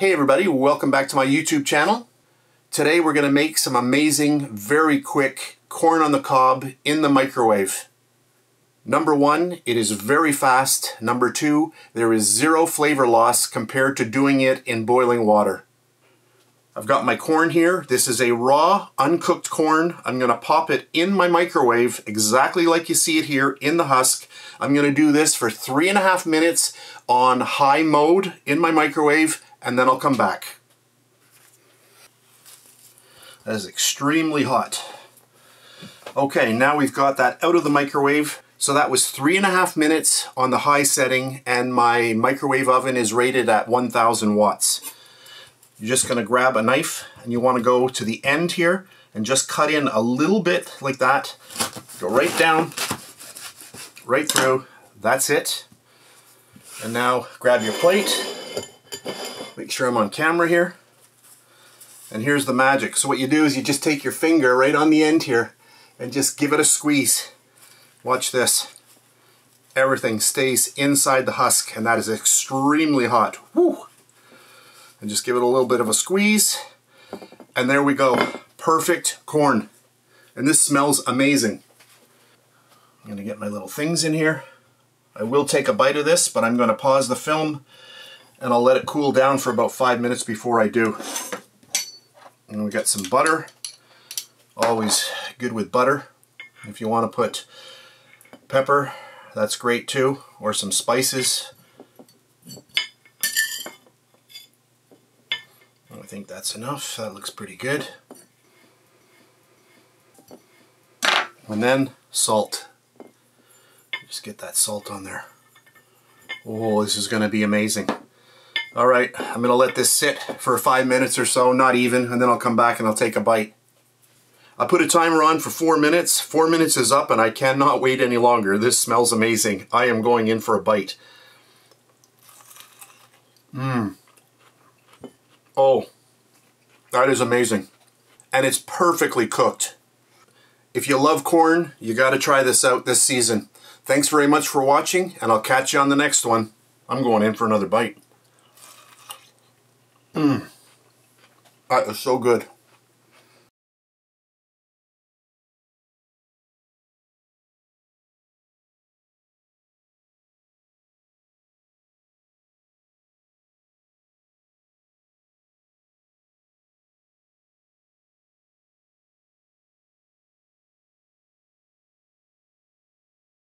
Hey everybody, welcome back to my YouTube channel. Today we're going to make some amazing, very quick corn on the cob in the microwave. Number one, it is very fast. Number two, there is zero flavor loss compared to doing it in boiling water. I've got my corn here. This is a raw, uncooked corn. I'm going to pop it in my microwave exactly like you see it here in the husk. I'm going to do this for 3.5 minutes on high mode in my microwave, and then I'll come back. That is extremely hot. Okay, now we've got that out of the microwave. So that was 3.5 minutes on the high setting, and my microwave oven is rated at 1000 watts. You're just going to grab a knife and you want to go to the end here and just cut in a little bit like that. Go right down, right through. That's it. And now grab your plate. Make sure I'm on camera here. And here's the magic. So what you do is you just take your finger right on the end here and just give it a squeeze. Watch this. Everything stays inside the husk, and that is extremely hot. Woo! And just give it a little bit of a squeeze. And there we go. Perfect corn. And this smells amazing. I'm going to get my little things in here. I will take a bite of this, but I'm going to pause the film and I'll let it cool down for about 5 minutes before I do. And we got some butter. Always good with butter. If you want to put pepper, that's great too, or some spices. I think that's enough. That looks pretty good. And then salt. Just get that salt on there. Oh, this is going to be amazing. Alright, I'm going to let this sit for 5 minutes or so, not even, and then I'll come back and I'll take a bite. I put a timer on for 4 minutes. 4 minutes is up and I cannot wait any longer. This smells amazing. I am going in for a bite. Oh, that is amazing. And it's perfectly cooked. If you love corn, you got to try this out this season. Thanks very much for watching, and I'll catch you on the next one. I'm going in for another bite. That is so good.